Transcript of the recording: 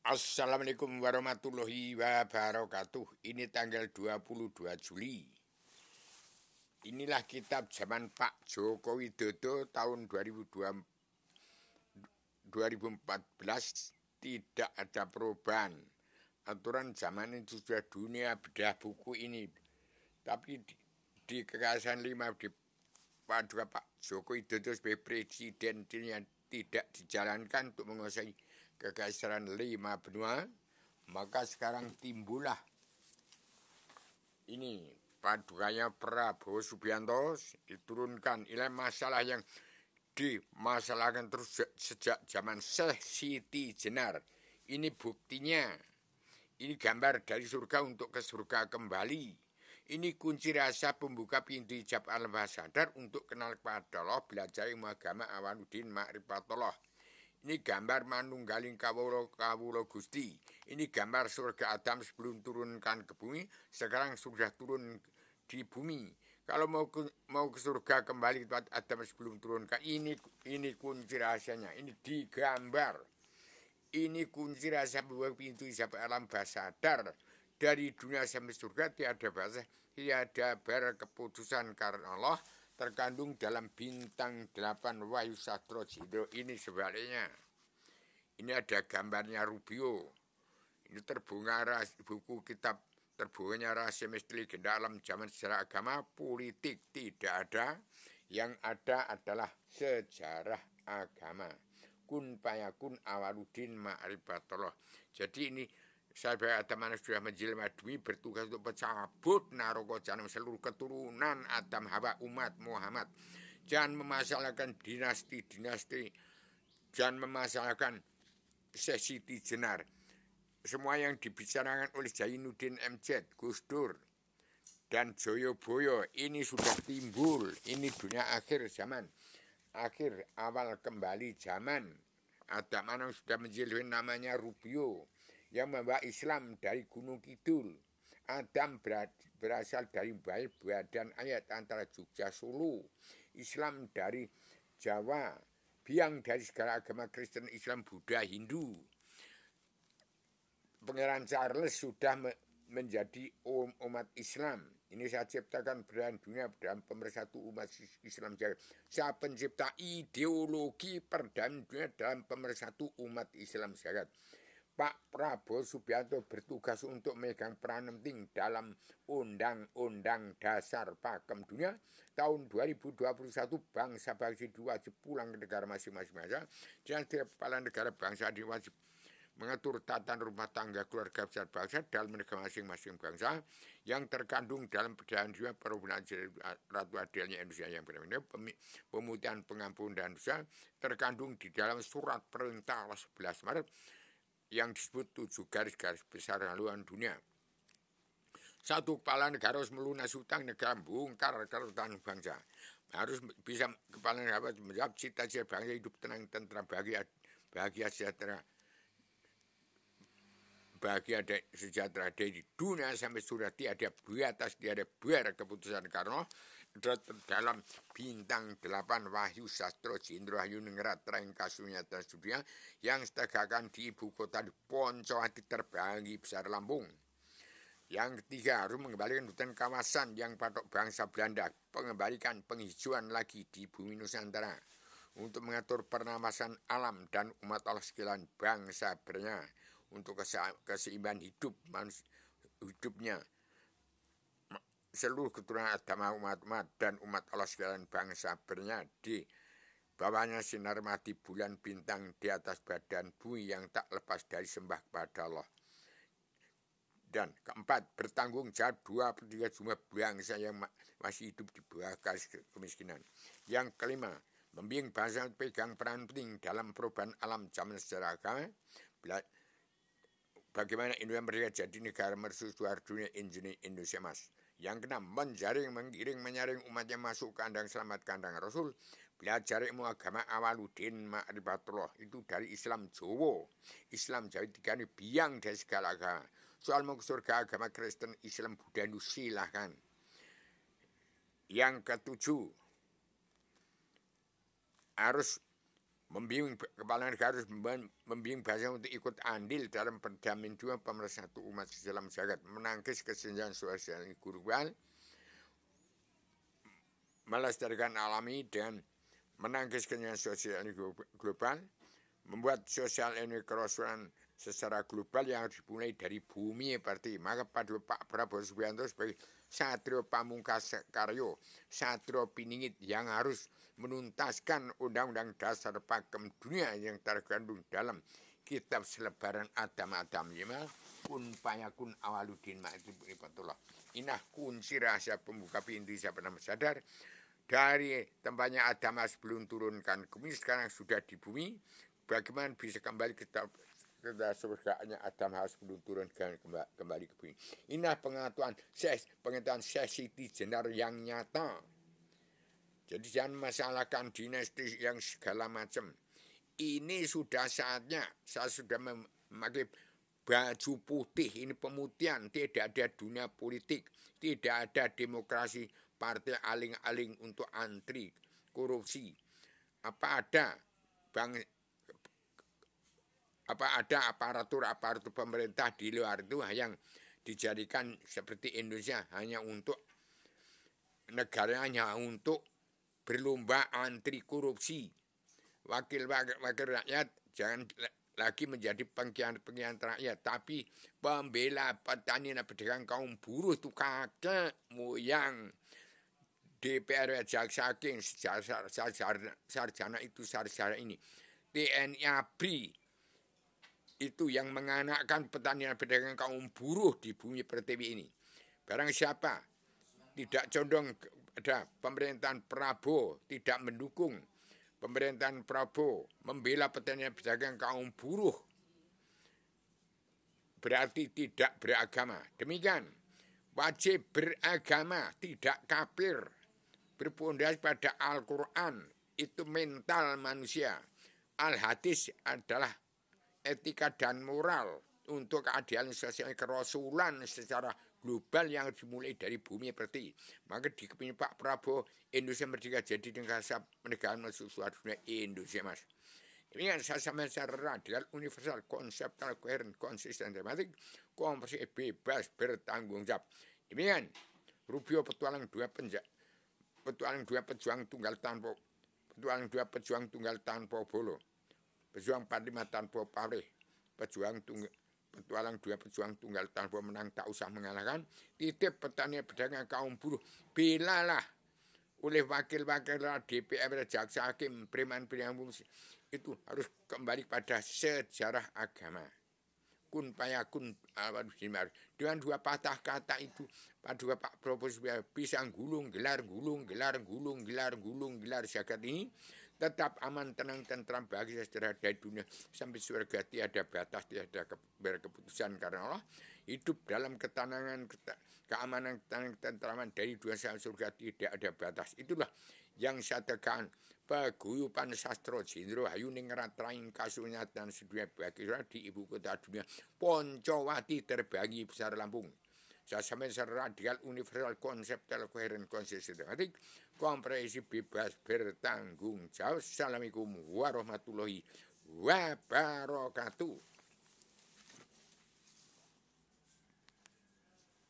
Assalamualaikum warahmatullahi wabarakatuh. Ini tanggal 22 Juli. Inilah kitab zaman Pak Joko Widodo tahun 2014. Tidak ada perubahan. Aturan zaman itu sudah dunia bedah buku ini. Tapi di kekerasan 5 di Pak Joko Widodo sebagai presiden yang tidak dijalankan untuk menguasai kekaisaran 5 benua, maka sekarang timbullah ini Padukanya Prabowo Subianto diturunkan. Ini masalah yang dimasalahkan terus sejak zaman Syekh Siti Jenar. Ini buktinya. Ini gambar dari surga untuk ke surga kembali. Ini kunci rahasia pembuka pintu hijab al-Basadar untuk kenal kepada Allah, belajar ilmu agama Awaluddin Ma'rifatullah. Ini gambar manunggaling kawula Gusti. Ini gambar surga Adam sebelum turunkan ke bumi, sekarang sudah turun di bumi. Kalau mau ke surga kembali tempat Adam sebelum turunkan, ini kunci rahasianya. Ini digambar. Ini kunci rahasia membuka pintu sampai alam basadar. Dari dunia sampai surga tiada berkeputusan karena Allah, terkandung dalam bintang 8 Wahyu Sastro Jindro. Ini sebaliknya. Ini ada gambarnya Rubio. Ini terbunga buku kitab terbunganya rahasia misteri legenda alam zaman sejarah agama politik tidak ada. Yang ada adalah sejarah agama. Kun payakun Awaluddin Ma'rifatullah. Jadi ini saya Adam sudah menjelma demi bertugas untuk mencabut naroko jahanam seluruh keturunan Adam Hawa umat Muhammad. Jangan memasalahkan dinasti-dinasti. Jangan memasalahkan Syekh Siti Jenar. Semua yang dibicarakan oleh Zainuddin MZ, Gus Dur, dan Joyoboyo ini sudah timbul. Ini dunia akhir zaman. Akhir awal kembali zaman. Ada mana sudah menjelma namanya Rubio yang membawa Islam dari Gunung Kidul. Adam berasal dari badan ayat antara Jogja Solo. Islam dari Jawa. Biang dari segala agama Kristen, Islam, Buddha, Hindu. Pangeran Charles sudah menjadi umat Islam. Ini saya ciptakan belahan dunia dalam pemersatu umat Islam jagat. Saya pencipta ideologi perdamaian dunia dalam pemersatu umat Islam jagat. Pak Prabowo Subianto bertugas untuk memegang peran penting dalam Undang-Undang Dasar Pakem Dunia tahun 2021. Bangsa-bangsa wajib pulang ke negara masing-masing. Dan setiap kepala negara bangsa wajib mengatur tata rumah tangga keluarga besar bangsa dalam negara masing-masing bangsa yang terkandung dalam perdamaian dunia, perubahan ratu adilnya Indonesia yang benar-benar, pemutihan pengampunan dosa terkandung di dalam surat perintah 11 Maret yang disebut 7 garis-garis besar haluan dunia. Satu kepala negara harus melunasi hutang negara, bongkar keretakan bangsa. Harus bisa kepala negara menjawab cita-cita bangsa hidup tenang, tentram, bahagia sejahtera. Bahagia dan sejahtera dari dunia sampai surga, tiada di atas tiada keputusan karena dalam bintang 8 Wahyu Sastro Jindro Hayu Ningrat Rengka Sunyata Studia yang ditegakkan di ibu kota di Poncowati terbagi besar Lampung. Yang ketiga, harus mengembalikan hutan kawasan yang patok bangsa Belanda, mengembalikan penghijauan lagi di bumi Nusantara untuk mengatur pernapasan alam dan umat Allah sekalian bangsa bernya untuk keseimbangan hidupnya seluruh keturunan agama umat dan umat Allah sekalian bangsa bernya di bawahnya sinar mati bulan bintang di atas badan bumi yang tak lepas dari sembah kepada Allah. Dan keempat, bertanggung jawab 2/3 jumlah bangsa yang masih hidup di bawah garis kemiskinan. Yang kelima, membimbing bangsa pegang peran penting dalam perubahan alam zaman sejarah agama. Bagaimana Indonesia merdeka jadi negara mercusuar dunia Indonesia Mas. Yang keenam, menjaring, menggiring, menyaring umatnya masuk kandang selamat kandang Rasul. Belajar ilmu agama Awaluddin Ma'rifatullah itu dari Islam Jawa. Islam Jawa tiga ini biang dari segala agama. Soal mau ke surga agama Kristen, Islam, Buddha, Hindu silahkan. Yang ketujuh, harus membimbing kepala negara harus membimbing bangsa untuk ikut andil dalam perdamaian dua pemersatu umat dalam zakat, menangkis kesenjangan sosial global, melestarikan alami dan menangkis kesenjangan sosial global, membuat sosial kerusuhan secara global yang harus dimulai dari bumi seperti. Maka pada Pak Prabowo Subianto sebagai Satrio Pamungkas Karyo, Satrio Piningit yang harus menuntaskan Undang-Undang Dasar Pakem Dunia yang terkandung dalam kitab selebaran Adam Yema kun payakun awaludin ma'idibunipatullah. Inah kunci rahasia pembuka pintu siapa nama sadar dari tempatnya Adam sebelum turunkan ke bumi, sekarang sudah di bumi. Bagaimana bisa kembali ke surganya Adam harus belum turun kembali ke bumi. Inilah pengetahuan sesiti jenar yang nyata. Jadi jangan masalahkan dinasti yang segala macam. Ini sudah saatnya. Saya sudah memakai baju putih. Ini pemutihan. Tidak ada dunia politik. Tidak ada demokrasi. Partai aling-aling untuk antri korupsi. Apa ada aparatur pemerintah di luar itu yang dijadikan seperti Indonesia hanya untuk negaranya, untuk berlomba antri korupsi. Wakil rakyat jangan lagi menjadi pengkhianat rakyat, tapi pembela petani dan pedagang kaum buruh itu kakek moyang DPR jaksa king sarjana itu sarjana ini TNI ABRI itu yang menganakkan petani dan pedagang kaum buruh di bumi pertiwi ini. Barang siapa tidak condong pada pemerintahan Prabowo, tidak mendukung pemerintahan Prabowo, membela petani dan pedagang kaum buruh, berarti tidak beragama. Demikian, wajib beragama, tidak kafir, berpondasi pada Al-Quran, itu mental manusia. Al-Hadis adalah etika dan moral untuk keadilan sosial kerasulan secara global yang dimulai dari bumi seperti. Maka di kepingin Pak Prabowo, Indonesia merdeka jadi negara masuk suatu dunia Indonesia, Mas. Demikian saya sampaikan secara radikal, universal, konseptual, koheren, konsisten, tematik, komprehensif, bebas, bertanggung jawab. Demikian Rubio petualang dua pejuang tunggal tanpa bolo. Pejuang 45 tanpa pamrih, petualang dua pejuang tunggal tanpa menang, tak usah mengalahkan. Titip petani pedagang kaum buruh, belalah oleh wakil-wakil DPR, jaksa hakim, preman itu harus kembali pada sejarah agama. Kun payakun dengan dua patah kata itu pada Pak Prabowo bisa gulung gelar zakat ini tetap aman, tenang, tentram, bahagia, sejahtera dari dunia sampai surga, tiada batas, tiada berkeputusan karena Allah. Hidup dalam ketenangan, keamanan, ketentraman dari dunia sampai surga, tidak ada batas. Itulah yang saya tekan. Paguyuban sastra Jendro Hayu ning ratraing kasunyatan sedunia bagi di ibu kota dunia Poncowati terbagi besar Lampung. Saya sampai secara radikal, universal, konseptual, koheren, konsistematik, komprehensif, bebas, bertanggung jawab. Assalamualaikum warahmatullahi wabarakatuh.